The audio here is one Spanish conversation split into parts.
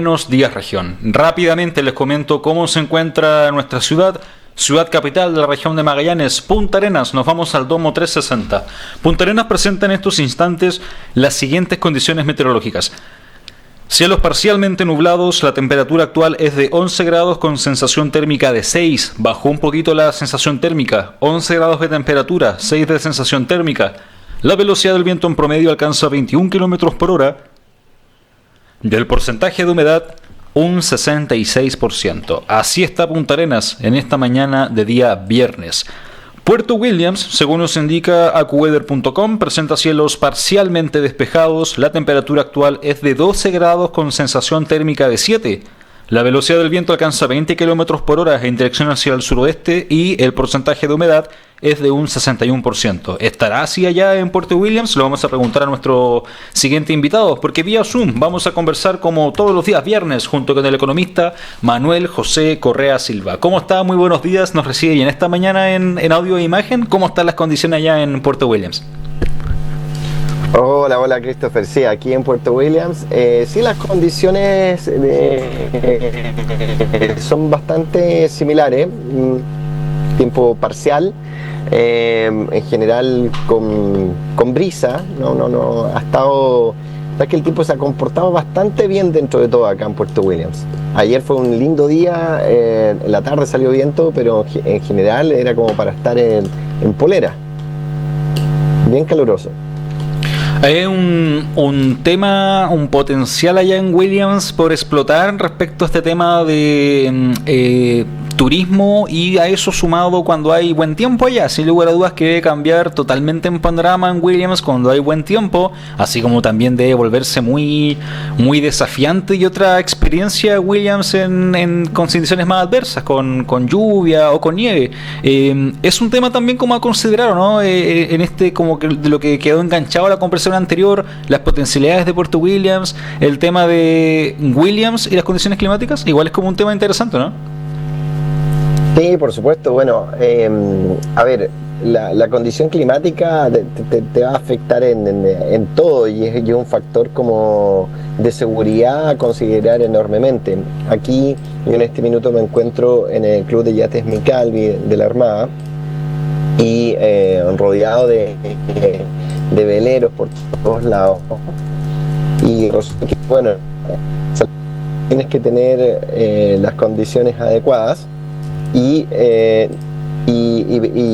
Buenos días, región. Rápidamente les comento cómo se encuentra nuestra ciudad capital de la región de Magallanes, Punta Arenas. Nos vamos al domo 360. Punta Arenas presenta en estos instantes las siguientes condiciones meteorológicas. Cielos parcialmente nublados, la temperatura actual es de 11 grados con sensación térmica de 6. Bajó un poquito la sensación térmica, 11 grados de temperatura, 6 de sensación térmica. La velocidad del viento en promedio alcanza 21 km por hora. Del porcentaje de humedad, un 66%. Así está Punta Arenas en esta mañana de día viernes. Puerto Williams, según nos indica AccuWeather.com, presenta cielos parcialmente despejados. La temperatura actual es de 12 grados con sensación térmica de 7. La velocidad del viento alcanza 20 km por hora en dirección hacia el suroeste y el porcentaje de humedad es de un 61%. ¿Estará así allá en Puerto Williams? Lo vamos a preguntar a nuestro siguiente invitado, porque vía Zoom vamos a conversar como todos los días viernes junto con el economista Manuel José Correa Silva. ¿Cómo está? Muy buenos días. Nos recibe y en esta mañana en audio e imagen. ¿Cómo están las condiciones allá en Puerto Williams? Hola Christopher, sí, aquí en Puerto Williams, sí, las condiciones son bastante similares, tiempo parcial, en general con brisa, no, es que el tiempo se ha comportado bastante bien dentro de todo acá en Puerto Williams. Ayer fue un lindo día, en la tarde salió viento, pero en general era como para estar en polera, bien caluroso. Hay un tema, un potencial allá en Williams por explotar respecto a este tema de turismo, y a eso sumado cuando hay buen tiempo allá, sin lugar a dudas que debe cambiar totalmente en panorama en Williams cuando hay buen tiempo, así como también debe volverse muy desafiante y otra experiencia Williams con condiciones más adversas, con lluvia o con nieve. Es un tema también como a considerar, ¿no? En este, como que de lo que quedó enganchado a la conversación anterior, las potencialidades de Puerto Williams, el tema de Williams y las condiciones climáticas, igual es como un tema interesante, ¿no? Sí, por supuesto. Bueno, a ver, la condición climática te va a afectar en todo y es un factor como de seguridad a considerar enormemente. Aquí, yo en este minuto me encuentro en el Club de Yates Micalvi de la Armada y rodeado de veleros por todos lados. Y bueno, tienes que tener las condiciones adecuadas. Y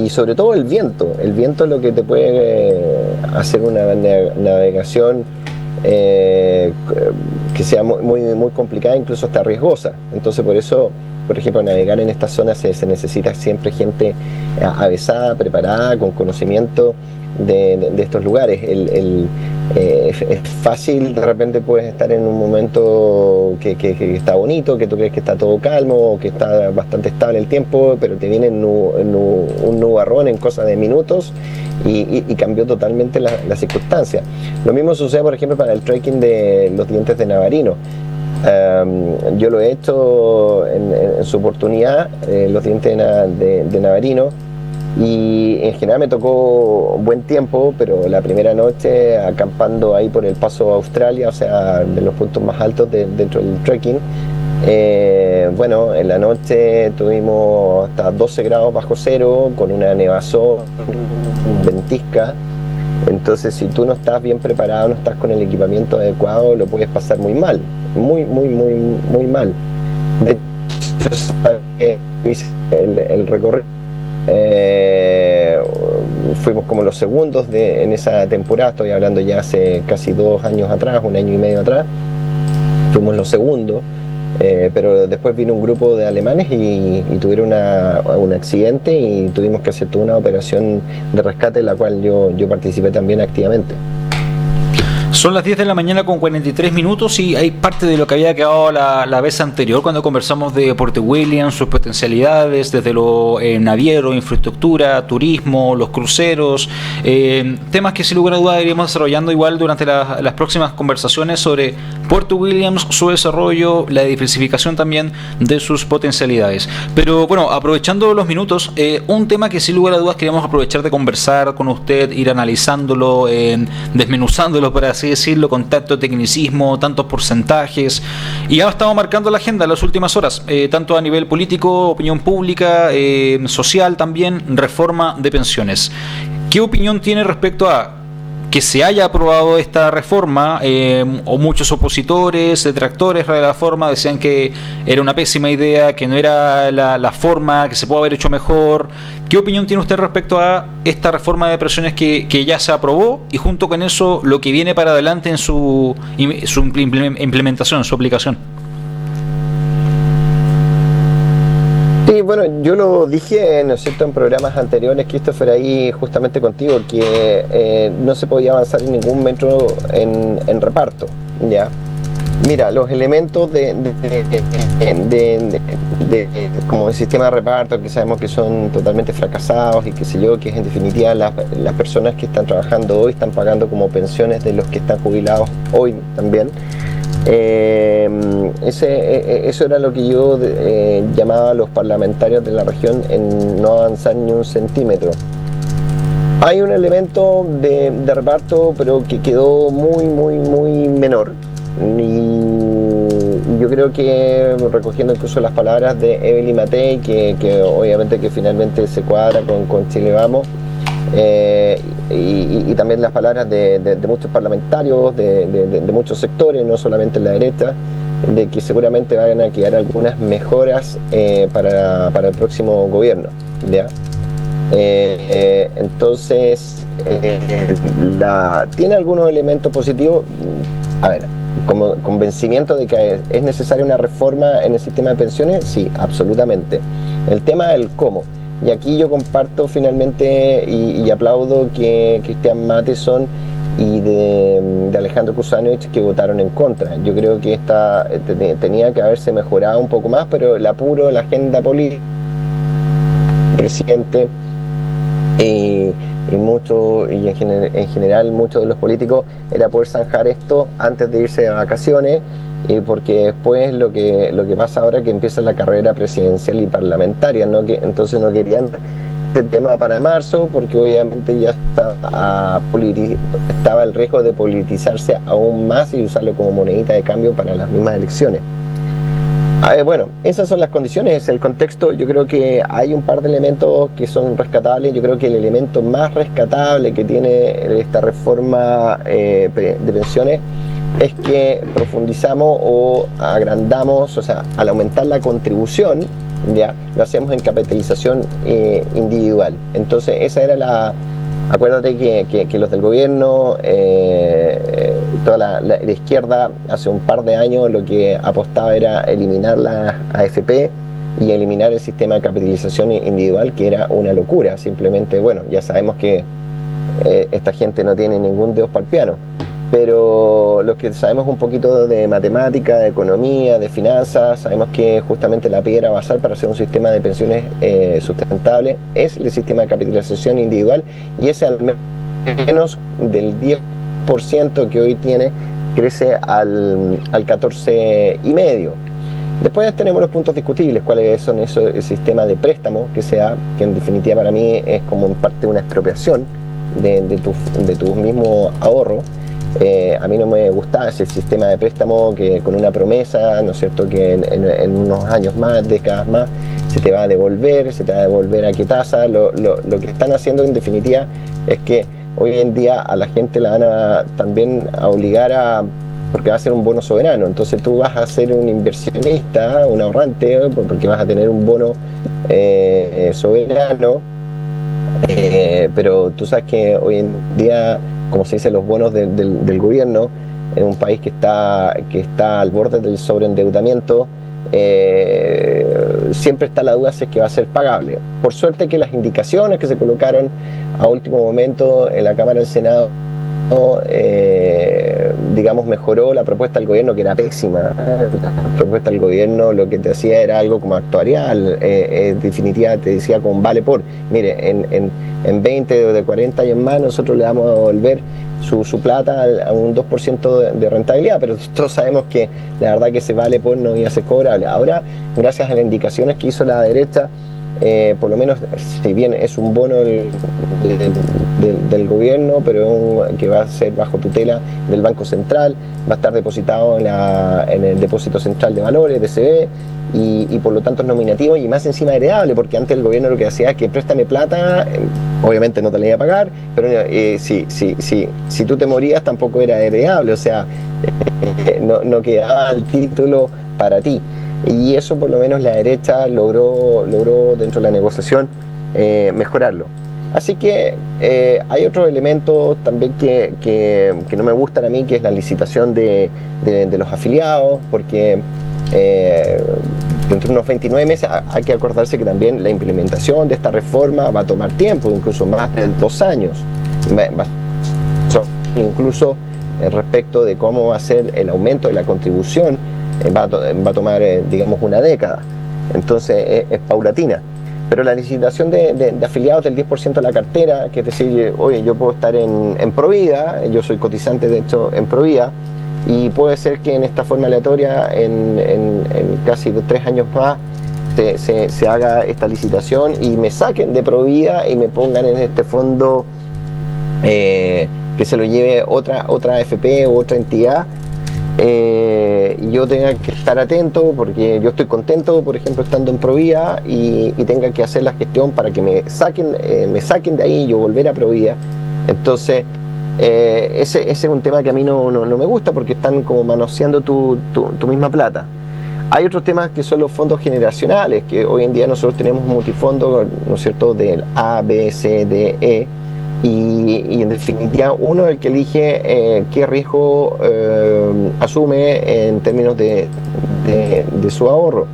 sobre todo el viento es lo que te puede hacer una navegación que sea muy complicada, incluso hasta riesgosa. Entonces por eso, por ejemplo, navegar en estas zonas se necesita siempre gente avezada, preparada, con conocimiento de estos lugares. Es fácil, de repente puedes estar en un momento que está bonito, que tú crees que está todo calmo, que está bastante estable el tiempo, pero te viene un nubarrón en cosa de minutos y cambió totalmente la circunstancia. Lo mismo sucede, por ejemplo, para el trekking de los Dientes de Navarino. Yo lo he hecho en su oportunidad, los Dientes de Navarino, y en general me tocó buen tiempo, pero la primera noche acampando ahí por el Paso Australia, o sea, de los puntos más altos dentro del trekking, bueno, en la noche tuvimos hasta 12 grados bajo cero, con una nevazón, ventisca. Entonces, si tú no estás bien preparado, no estás con el equipamiento adecuado, lo puedes pasar muy mal, muy mal. De hecho, el recorrido, fuimos como los segundos en esa temporada, estoy hablando ya hace casi 2 años atrás, 1 año y medio atrás, fuimos los segundos, pero después vino un grupo de alemanes y tuvieron un accidente y tuvimos que hacer toda una operación de rescate en la cual yo participé también activamente. Son las 10 de la mañana con 43 minutos y hay parte de lo que había quedado la vez anterior cuando conversamos de Puerto Williams, sus potencialidades, desde lo naviero, infraestructura, turismo, los cruceros, temas que sin lugar a dudas iremos desarrollando igual durante las próximas conversaciones sobre Puerto Williams, su desarrollo, la diversificación también de sus potencialidades. Pero bueno, aprovechando los minutos, un tema que sin lugar a dudas queremos aprovechar de conversar con usted, ir analizándolo, desmenuzándolo para así decirlo, con tanto tecnicismo, tantos porcentajes, y ha estado marcando la agenda en las últimas horas, tanto a nivel político, opinión pública, social también, reforma de pensiones. ¿Qué opinión tiene respecto a que se haya aprobado esta reforma? O muchos opositores, detractores de la forma, decían que era una pésima idea, que no era la forma, que se puede haber hecho mejor. ¿Qué opinión tiene usted respecto a esta reforma de pensiones que ya se aprobó y junto con eso lo que viene para adelante en su implementación, su aplicación? Sí, bueno, yo lo dije, ¿no es cierto?, en programas anteriores, Christopher, ahí justamente contigo, que no se podía avanzar en ningún metro en reparto, ¿ya? Mira, los elementos como el sistema de reparto, que sabemos que son totalmente fracasados y qué sé yo, que es en definitiva las personas que están trabajando hoy están pagando como pensiones de los que están jubilados hoy también. Eso era lo que yo llamaba a los parlamentarios de la región en no avanzar ni un centímetro. Hay un elemento de reparto, pero que quedó muy menor. Y yo creo que, recogiendo incluso las palabras de Evelyn Matei, que obviamente que finalmente se cuadra con Chile Vamos, y también las palabras de muchos parlamentarios, de muchos sectores, no solamente en la derecha, de que seguramente van a quedar algunas mejoras para el próximo gobierno, ¿ya? Entonces, tiene algunos elementos positivos. A ver, como convencimiento de que es necesaria una reforma en el sistema de pensiones, sí, absolutamente. El tema del cómo. Y aquí yo comparto finalmente y aplaudo que Cristian Matheson y de Alejandro Kuzanovich, que votaron en contra. Yo creo que esta tenía que haberse mejorado un poco más, pero el apuro de la agenda política, presidente y en general muchos de los políticos, era poder zanjar esto antes de irse de vacaciones, porque después lo que pasa ahora es que empieza la carrera presidencial y parlamentaria, ¿no? Entonces no querían este tema para marzo, porque obviamente ya estaba el riesgo de politizarse aún más y usarlo como monedita de cambio para las mismas elecciones. Bueno, esas son las condiciones, es el contexto. Yo creo que hay un par de elementos que son rescatables. Yo creo que el elemento más rescatable que tiene esta reforma de pensiones es que profundizamos o agrandamos, o sea, al aumentar la contribución, ya lo hacemos en capitalización individual. Entonces esa era acuérdate que los del gobierno, toda la izquierda, hace un par de años lo que apostaba era eliminar la AFP y eliminar el sistema de capitalización individual, que era una locura. Simplemente, bueno, ya sabemos que esta gente no tiene ningún dedo para el piano, pero los que sabemos un poquito de matemática, de economía, de finanzas, sabemos que justamente la piedra basal para hacer un sistema de pensiones sustentable es el sistema de capitalización individual, y ese al menos del 10% que hoy tiene crece al 14,5%. Después tenemos los puntos discutibles, cuáles son el sistema de préstamo que se da, que en definitiva para mí es como en parte una expropiación de tu mismo ahorro. A mí no me gustaba ese sistema de préstamo que con una promesa, ¿no es cierto?, que en unos años más, décadas más, se te va a devolver a qué tasa. Lo que están haciendo en definitiva es que hoy en día a la gente la van también a obligar porque va a ser un bono soberano. Entonces tú vas a ser un inversionista, un ahorrante, porque vas a tener un bono soberano, pero tú sabes que hoy en día, como se dice, los bonos del gobierno en un país que está al borde del sobreendeudamiento, siempre está la duda si es que va a ser pagable. Por suerte que las indicaciones que se colocaron a último momento en la Cámara del Senado, digamos, mejoró la propuesta del gobierno, que era pésima. La propuesta del gobierno lo que te hacía era algo como actuarial, en definitiva te decía con vale por, mire, en 20 o de 40 años más nosotros le vamos a devolver su plata a un 2% de rentabilidad, pero todos sabemos que la verdad que ese vale por no iba a ser cobrable. Ahora, gracias a las indicaciones que hizo la derecha, por lo menos, si bien es un bono del gobierno, pero que va a ser bajo tutela del Banco Central, va a estar depositado en el Depósito Central de Valores, DCB, y por lo tanto es nominativo y más encima heredable, porque antes el gobierno lo que hacía es que préstame plata, obviamente no te la iba a pagar, pero si tú te morías tampoco era heredable, o sea, no quedaba el título para ti. Y eso por lo menos la derecha logró dentro de la negociación mejorarlo. Así que hay otros elementos también que no me gustan a mí, que es la licitación de los afiliados, porque dentro de unos 29 meses hay que acordarse que también la implementación de esta reforma va a tomar tiempo, incluso más de 2 años. Incluso respecto de cómo va a ser el aumento de la contribución, va a tomar, digamos, una década. Entonces es paulatina. Pero la licitación de afiliados del 10% de la cartera, que es decir, oye, yo puedo estar en Provida, yo soy cotizante de hecho en Provida, y puede ser que en esta forma aleatoria, en casi 3 años más, se haga esta licitación y me saquen de Provida y me pongan en este fondo que se lo lleve otra AFP u otra entidad. Y yo tenga que estar atento porque yo estoy contento, por ejemplo, estando en Provida y tenga que hacer la gestión para que me saquen de ahí y yo volver a Provida. Entonces ese es un tema que a mí no me gusta, porque están como manoseando tu misma plata. Hay otros temas que son los fondos generacionales, que hoy en día nosotros tenemos multifondos, ¿no es cierto?, del A, B, C, D, E, y en definitiva uno es el que elige qué riesgo asume en términos de su ahorro.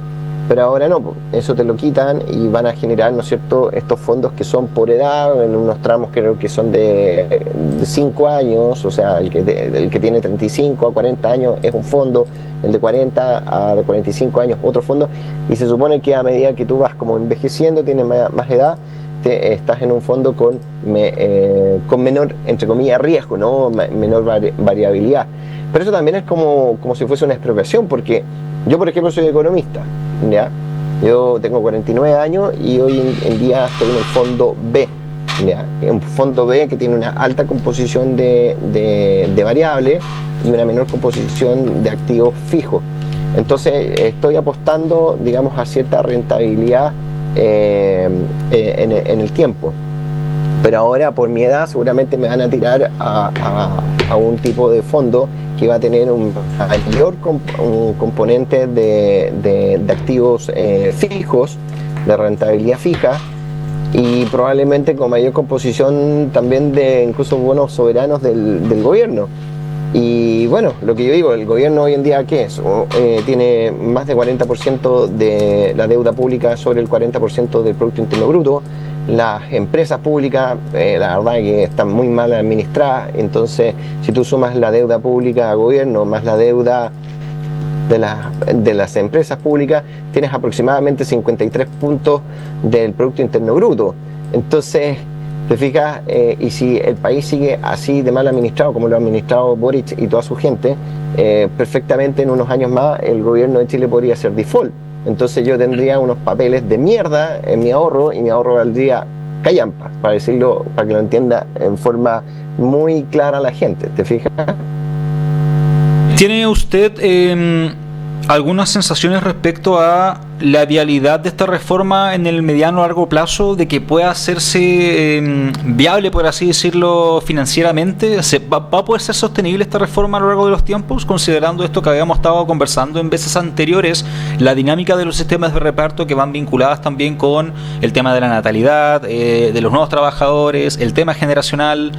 Pero ahora no, eso te lo quitan y van a generar, ¿no es cierto?, estos fondos que son por edad, en unos tramos creo que son de 5 años, o sea, el que tiene 35 a 40 años es un fondo, el de 40 a 45 años otro fondo, y se supone que a medida que tú vas como envejeciendo, tienes más edad, estás en un fondo con menor, entre comillas, riesgo, ¿no?, menor variabilidad. Pero eso también es como si fuese una expropiación, porque yo, por ejemplo, soy economista, ¿ya? Yo tengo 49 años y hoy en día estoy en el fondo B, ¿ya? Un fondo B que tiene una alta composición de variables y una menor composición de activos fijos. Entonces estoy apostando, digamos, a cierta rentabilidad en el tiempo. Pero ahora, por mi edad, seguramente me van a tirar a un tipo de fondo que va a tener un mayor componente de activos fijos, de rentabilidad fija, y probablemente con mayor composición también de incluso bonos soberanos del gobierno. Y bueno, lo que yo digo, el gobierno hoy en día, ¿qué es? Tiene más de 40% de la deuda pública sobre el 40% del Producto Interno Bruto. Las empresas públicas, la verdad que están muy mal administradas. Entonces, si tú sumas la deuda pública al gobierno más la deuda de las empresas públicas, tienes aproximadamente 53 puntos del Producto Interno Bruto. Entonces, te fijas, y si el país sigue así de mal administrado como lo ha administrado Boric y toda su gente, perfectamente en unos años más el gobierno de Chile podría ser default. Entonces yo tendría unos papeles de mierda en mi ahorro y mi ahorro valdría callampa, para decirlo, para que lo entienda en forma muy clara la gente. ¿Te fijas? ¿Tiene usted algunas sensaciones respecto a la viabilidad de esta reforma en el mediano o largo plazo, de que pueda hacerse viable, por así decirlo, financieramente? ¿Va a poder ser sostenible esta reforma a lo largo de los tiempos, considerando esto que habíamos estado conversando en veces anteriores, la dinámica de los sistemas de reparto que van vinculadas también con el tema de la natalidad, de los nuevos trabajadores, el tema generacional?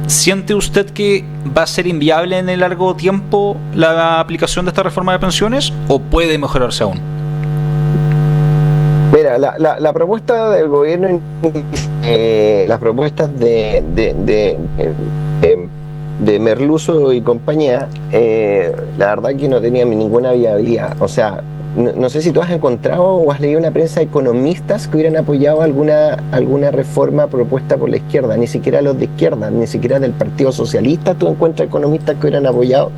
¿Siente usted que va a ser inviable en el largo tiempo la aplicación de esta reforma de pensiones o puede mejorarse aún? Mira, la propuesta del gobierno, las propuestas de Merluzo y compañía, la verdad que no tenían ninguna viabilidad. O sea, no sé si tú has encontrado o has leído en la prensa economistas que hubieran apoyado alguna reforma propuesta por la izquierda. Ni siquiera los de izquierda, ni siquiera del Partido Socialista tú encuentras economistas que hubieran apoyado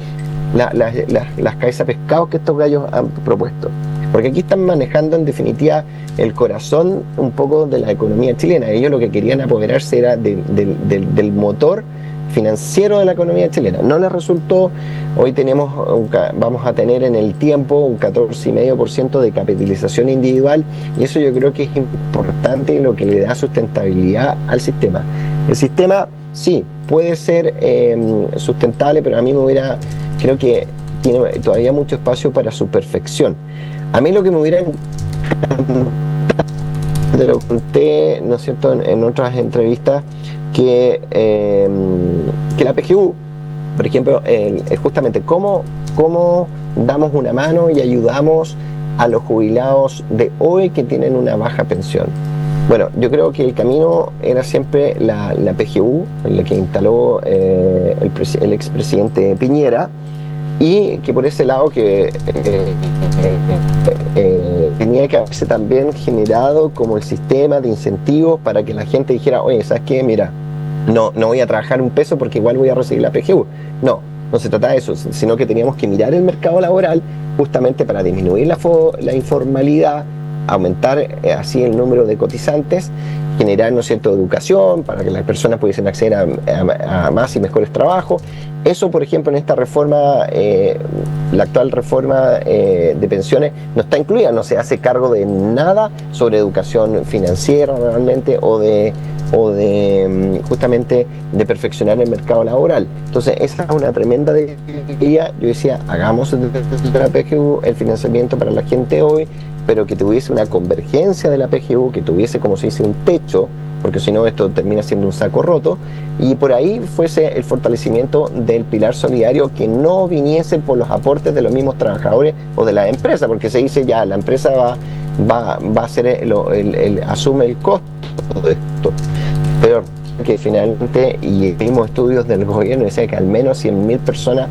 las cabezas pescados que estos gallos han propuesto. Porque aquí están manejando en definitiva el corazón un poco de la economía chilena. Ellos lo que querían apoderarse era del motor financiero de la economía chilena. No les resultó. Hoy vamos a tener en el tiempo un 14,5% de capitalización individual, y eso yo creo que es importante y lo que le da sustentabilidad al sistema. El sistema sí puede ser sustentable, pero a mí creo que tiene todavía mucho espacio para su perfección. A mí lo que me hubiera encantado, te lo conté, ¿no es cierto?, en otras entrevistas, que la PGU, por ejemplo, justamente cómo damos una mano y ayudamos a los jubilados de hoy que tienen una baja pensión. Bueno, yo creo que el camino era siempre la PGU, la que instaló el expresidente Piñera, y que por ese lado que tenía que haberse también generado como el sistema de incentivos para que la gente dijera, oye, ¿sabes qué? Mira, no voy a trabajar un peso porque igual voy a recibir la PGU. No se trata de eso, sino que teníamos que mirar el mercado laboral justamente para disminuir la informalidad, aumentar así el número de cotizantes, generar, ¿no es cierto?, educación para que las personas pudiesen acceder a más y mejores trabajos. Eso, por ejemplo, en esta reforma, la actual reforma de pensiones no está incluida, no se hace cargo de nada sobre educación financiera realmente o de justamente de perfeccionar el mercado laboral. Entonces esa es una tremenda idea. Yo decía, hagamos de la PGU el financiamiento para la gente hoy, pero que tuviese una convergencia de la PGU, que tuviese, como se dice, un techo, porque si no esto termina siendo un saco roto, y por ahí fuese el fortalecimiento del pilar solidario, que no viniese por los aportes de los mismos trabajadores o de la empresa, porque se dice ya, la empresa va a ser asume el costo de esto, pero que finalmente, y vimos estudios del gobierno, decía que al menos 100.000 personas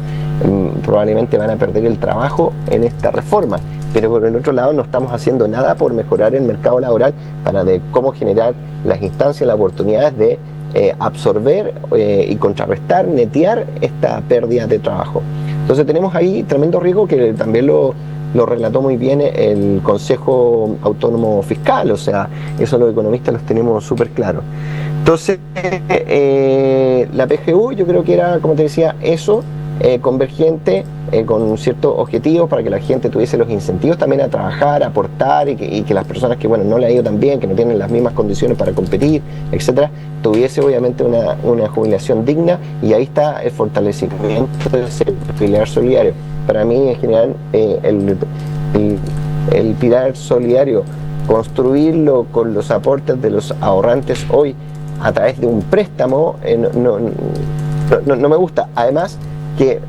probablemente van a perder el trabajo en esta reforma. Pero por el otro lado no estamos haciendo nada por mejorar el mercado laboral para de cómo generar las instancias, las oportunidades de absorber y contrarrestar, netear esta pérdida de trabajo. Entonces tenemos ahí tremendo riesgo que también lo relató muy bien el Consejo Autónomo Fiscal, o sea, eso los economistas los tenemos súper claros. Entonces, la PGU yo creo que era, como te decía, eso, convergente, con ciertos objetivos para que la gente tuviese los incentivos también a trabajar, a aportar y que las personas que no le ha ido tan bien, que no tienen las mismas condiciones para competir, etcétera, tuviese obviamente una jubilación digna, y ahí está el fortalecimiento de ese pilar solidario. Para mí, en general, el pilar solidario, construirlo con los aportes de los ahorrantes hoy a través de un préstamo, no me gusta. Además que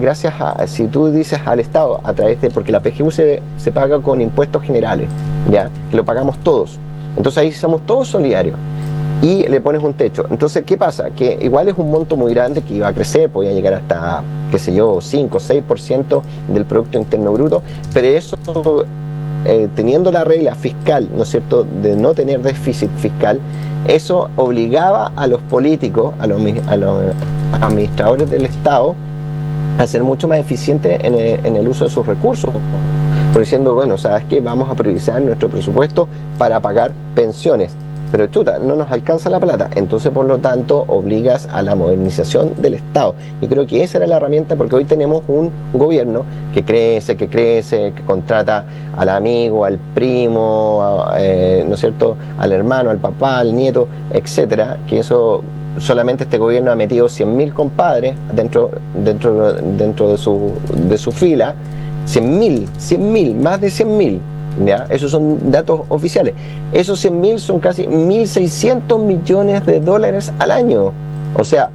gracias a, si tú dices al Estado, a través de, porque la PGU se paga con impuestos generales, ya, que lo pagamos todos, entonces ahí somos todos solidarios, y le pones un techo. Entonces, ¿qué pasa? Que igual es un monto muy grande que iba a crecer, podía llegar hasta, qué sé yo, 5 o 6% del Producto Interno Bruto, pero eso, teniendo la regla fiscal, ¿no es cierto?, de no tener déficit fiscal, eso obligaba a los políticos, a los administradores del Estado, a ser mucho más eficientes en el uso de sus recursos, por diciendo, bueno, ¿sabes qué? Vamos a priorizar nuestro presupuesto para pagar pensiones, pero chuta, no nos alcanza la plata, entonces por lo tanto obligas a la modernización del Estado, y creo que esa era la herramienta, porque hoy tenemos un gobierno que crece, que contrata al amigo, al primo, ¿no es cierto?, al hermano, al papá, al nieto, etcétera, que eso solamente este gobierno ha metido 100.000 compadres dentro de su fila, 100.000, más de 100.000. ¿Ya? Esos son datos oficiales. Esos 100.000 son casi 1.600 millones de dólares al año. O sea,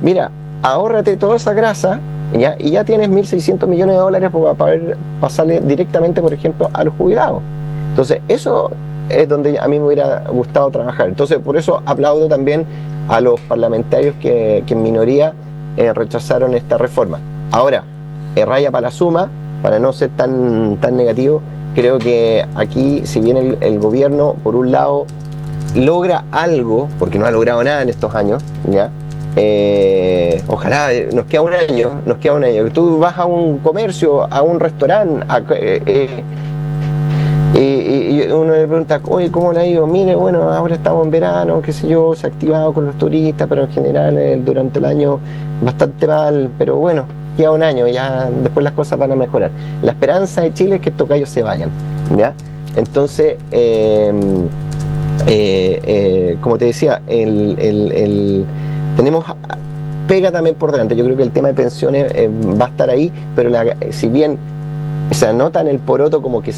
mira, ahórrate toda esa grasa, ¿ya? Y ya tienes 1.600 millones de dólares para poder pasarle directamente, por ejemplo, a los jubilados. Entonces, eso es donde a mí me hubiera gustado trabajar. Entonces, por eso aplaudo también a los parlamentarios que en minoría rechazaron esta reforma. Ahora, raya para la suma, para no ser tan negativo, creo que aquí, si bien el gobierno, por un lado, logra algo, porque no ha logrado nada en estos años, ¿ya? Ojalá, nos queda un año. Tú vas a un comercio, a un restaurante, Y uno le pregunta, oye, ¿cómo le ha ido? Mire, bueno, ahora estamos en verano, qué sé yo, se ha activado con los turistas, pero en general durante el año bastante mal, pero bueno, queda un año, ya después las cosas van a mejorar. La esperanza de Chile es que estos gallos se vayan, ¿ya? Entonces, como te decía, tenemos pega también por delante. Yo creo que el tema de pensiones va a estar ahí, pero si bien se anota en el poroto como que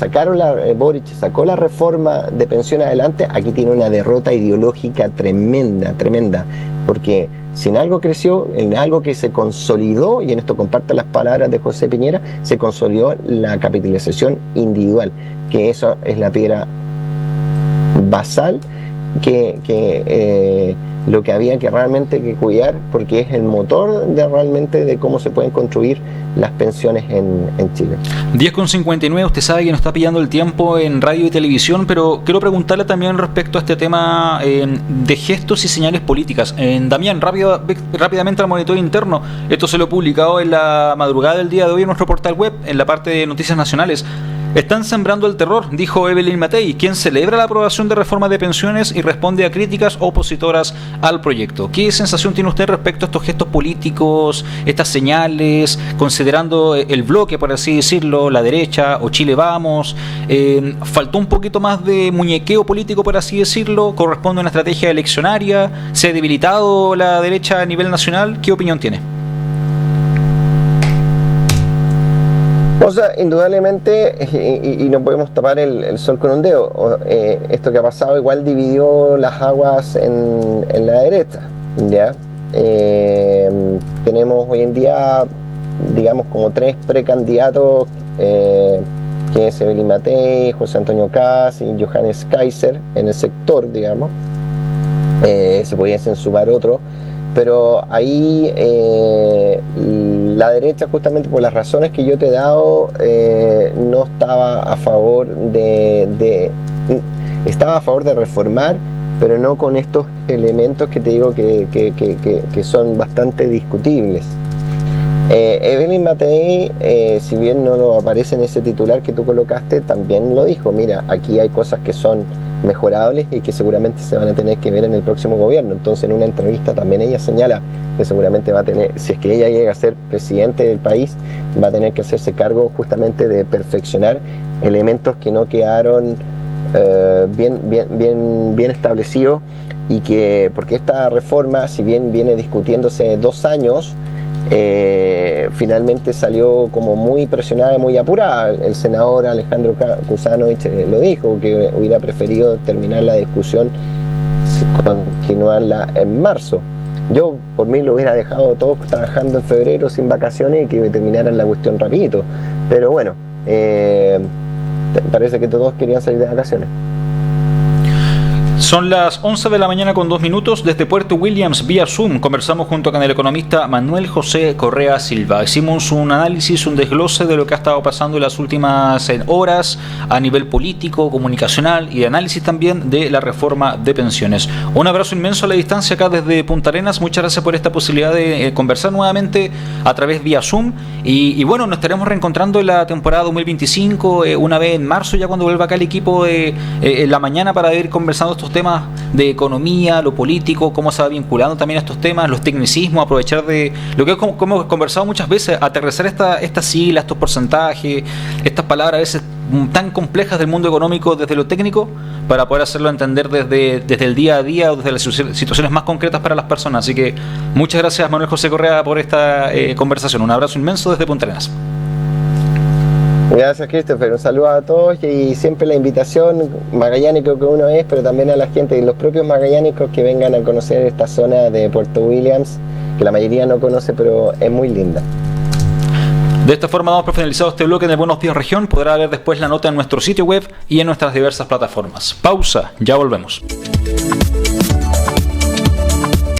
Boric sacó la reforma de pensión adelante, aquí tiene una derrota ideológica tremenda, porque si en algo creció, en algo que se consolidó, y en esto comparto las palabras de José Piñera, se consolidó la capitalización individual, que eso es la piedra basal que lo que había que realmente que cuidar, porque es el motor de cómo se pueden construir las pensiones en Chile. 10:59, usted sabe que nos está pillando el tiempo en radio y televisión, pero quiero preguntarle también respecto a este tema de gestos y señales políticas. Damián, rápidamente al monitor interno, esto se lo he publicado en la madrugada del día de hoy en nuestro portal web, en la parte de noticias nacionales. Están sembrando el terror, dijo Evelyn Matei, quien celebra la aprobación de reformas de pensiones y responde a críticas opositoras al proyecto. ¿Qué sensación tiene usted respecto a estos gestos políticos, estas señales, considerando el bloque, por así decirlo, la derecha o Chile Vamos? ¿Faltó un poquito más de muñequeo político, por así decirlo? ¿Corresponde a una estrategia eleccionaria? ¿Se ha debilitado la derecha a nivel nacional? ¿Qué opinión tiene? O sea, indudablemente, y no podemos tapar el sol con un dedo, esto que ha pasado igual dividió las aguas en la derecha, ¿ya? Tenemos hoy en día, digamos, como 3 precandidatos, que es Evelyn Matei, José Antonio Kast y Johannes Kaiser en el sector, digamos. Se pudiesen sumar otros, pero ahí la derecha, justamente por las razones que yo te he dado, no estaba a favor estaba a favor de reformar, pero no con estos elementos que te digo que son bastante discutibles. Evelyn Matei, si bien no lo aparece en ese titular que tú colocaste, también lo dijo: mira, aquí hay cosas que son mejorables y que seguramente se van a tener que ver en el próximo gobierno. Entonces, en una entrevista también ella señala que seguramente va a tener, si es que ella llega a ser presidente del país, va a tener que hacerse cargo justamente de perfeccionar elementos que no quedaron bien establecidos, y que, porque esta reforma, si bien viene discutiéndose 2 años, finalmente salió como muy presionada y muy apurada. El senador Alejandro Kuzanovich lo dijo, que hubiera preferido terminar la discusión, continuarla en marzo. Yo por mí lo hubiera dejado todos trabajando en febrero sin vacaciones y que terminaran la cuestión rapidito, pero bueno, parece que todos querían salir de vacaciones. Son las 11 de la mañana con 2 minutos. Desde Puerto Williams, vía Zoom, conversamos junto con el economista Manuel José Correa Silva. Hicimos un análisis, un desglose de lo que ha estado pasando en las últimas horas a nivel político, comunicacional y de análisis también de la reforma de pensiones. Un abrazo inmenso a la distancia acá desde Punta Arenas. Muchas gracias por esta posibilidad de conversar nuevamente a través vía Zoom. Y bueno, nos estaremos reencontrando en la temporada 2025, una vez en marzo, ya cuando vuelva acá el equipo en la mañana, para ir conversando estos temas de economía, lo político, cómo se va vinculando también a estos temas, los tecnicismos, aprovechar de lo que como hemos conversado muchas veces, aterrizar estas siglas, estos porcentajes, estas palabras a veces tan complejas del mundo económico desde lo técnico, para poder hacerlo entender desde el día a día o desde las situaciones más concretas para las personas. Así que muchas gracias, Manuel José Correa, por esta conversación. Un abrazo inmenso desde Punta Arenas. Gracias, Christopher, un saludo a todos, y siempre la invitación, magallánico que uno es, pero también a la gente y los propios magallánicos que vengan a conocer esta zona de Puerto Williams, que la mayoría no conoce, pero es muy linda. De esta forma hemos profesionalizado este bloque en el Buenos Días Región. Podrá ver después la nota en nuestro sitio web y en nuestras diversas plataformas. Pausa, ya volvemos.